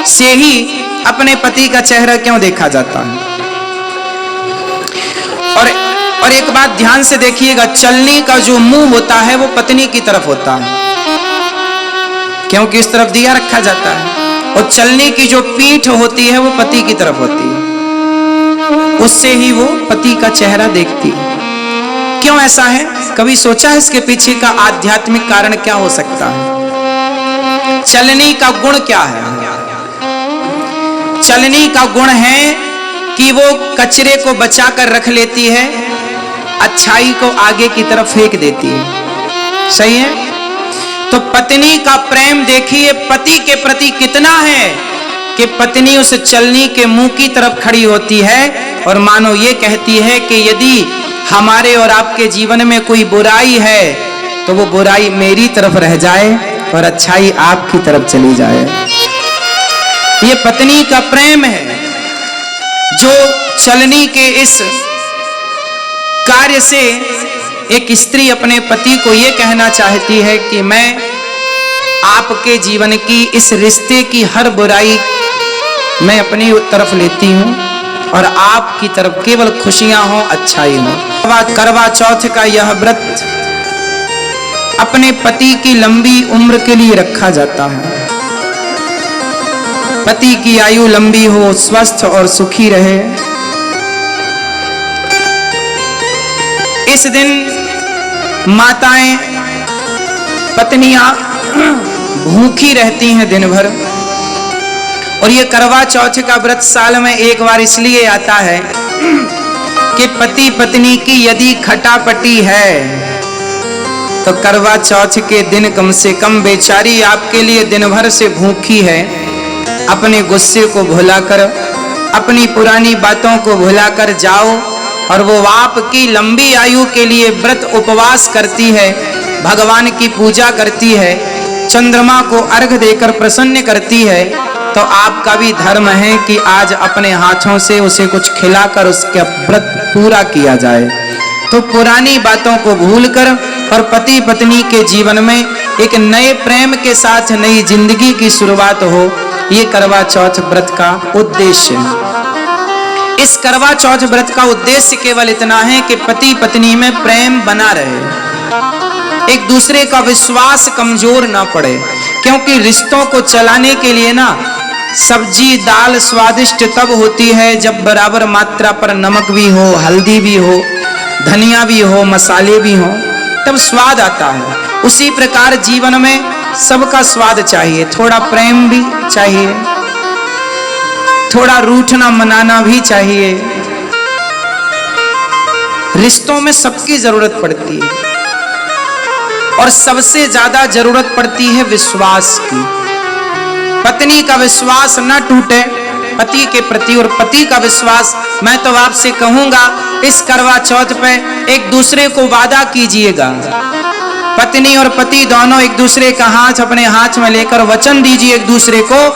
से ही अपने पति का चेहरा क्यों देखा जाता है। और एक बात ध्यान से देखिएगा, चलनी का जो मुंह होता है वो पत्नी की तरफ होता है, क्योंकि इस तरफ दिया रखा जाता है, और चलनी की जो पीठ होती है वो पति की तरफ होती है, उससे ही वो पति का चेहरा देखती है। क्यों ऐसा है, कभी सोचा है इसके पीछे का आध्यात्मिक कारण क्या हो सकता है? चलनी का गुण क्या है? चलनी का गुण है कि वो कचरे को बचा कर रख लेती है, अच्छाई को आगे की तरफ फेंक देती है। सही है? तो पत्नी का प्रेम देखिए पति के प्रति कितना है कि पत्नी उस चलनी के मुंह की तरफ खड़ी होती है और मानो ये कहती है कि यदि हमारे और आपके जीवन में कोई बुराई है तो वो बुराई मेरी तरफ रह जाए और अच्छाई आपकी तरफ चली जाए। ये पत्नी का प्रेम है जो चलनी के इस कार्य से एक स्त्री अपने पति को यह कहना चाहती है कि मैं आपके जीवन की इस रिश्ते की हर बुराई मैं अपनी तरफ लेती हूं और आपकी तरफ केवल खुशियां हो, अच्छाई हो। करवा चौथ का यह व्रत अपने पति की लंबी उम्र के लिए रखा जाता है। पति की आयु लंबी हो, स्वस्थ और सुखी रहे। इस दिन माताएं पत्नियां भूखी रहती हैं दिन भर, और ये करवा चौथ का व्रत साल में एक बार इसलिए आता है कि पति पत्नी की यदि खटापटी है तो करवा चौथ के दिन कम से कम बेचारी आपके लिए दिन भर से भूखी है, अपने गुस्से को भुलाकर, अपनी पुरानी बातों को भुलाकर जाओ और वो आपकी लंबी आयु के लिए व्रत उपवास करती है, भगवान की पूजा करती है, चंद्रमा को अर्घ देकर प्रसन्न करती है, तो आपका भी धर्म है कि आज अपने हाथों से उसे कुछ खिलाकर उसका व्रत पूरा किया जाए। तो पुरानी बातों को भूलकर और पति पत्नी के जीवन में एक नए प्रेम के साथ नई जिंदगी की शुरुआत हो, ये करवा चौथ व्रत का उद्देश्य है। इस करवा चौथ व्रत का उद्देश्य केवल इतना है कि पति पत्नी में प्रेम बना रहे, एक दूसरे का विश्वास कमजोर ना पड़े, क्योंकि रिश्तों को चलाने के लिए ना सब्जी दाल स्वादिष्ट तब होती है जब बराबर मात्रा पर नमक भी हो, हल्दी भी हो, धनिया भी हो, मसाले भी हो, तब स्वाद आता है। उसी प्रकार जीवन में सबका स्वाद चाहिए, थोड़ा प्रेम भी चाहिए, थोड़ा रूठना मनाना भी चाहिए। रिश्तों में सबकी जरूरत पड़ती है और सबसे ज्यादा जरूरत पड़ती है विश्वास की। पत्नी का विश्वास न टूटे पति के प्रति, और पति का विश्वास, मैं तो आपसे कहूंगा इस करवा चौथ पे एक दूसरे को वादा कीजिएगा। पत्नी और पति दोनों एक दूसरे का हाथ अपने हाथ में लेकर वचन दीजिए एक दूसरे को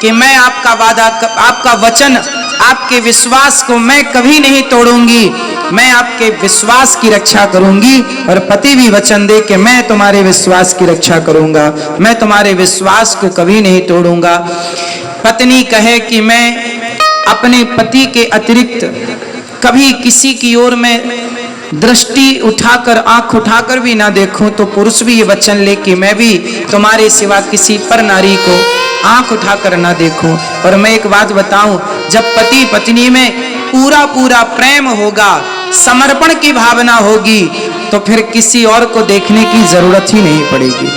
कि मैं आपका वादा, आपका वचन, आपके विश्वास को मैं कभी नहीं तोड़ूंगी, मैं आपके विश्वास की रक्षा करूंगी। और पति भी वचन दे कि मैं तुम्हारे विश्वास की रक्षा करूंगा, मैं तुम्हारे विश्वास को कभी नहीं तोड़ूंगा। पत्नी कहे कि मैं अपने पति के अतिरिक्त कभी किसी की ओर में दृष्टि उठाकर, आंख उठाकर भी ना देखूं, तो पुरुष भी ये वचन ले कि मैं भी तुम्हारे सिवा किसी पर नारी को आंख उठाकर ना देखूं। और मैं एक बात बताऊं, जब पति पत्नी में पूरा पूरा प्रेम होगा, समर्पण की भावना होगी, तो फिर किसी और को देखने की जरूरत ही नहीं पड़ेगी।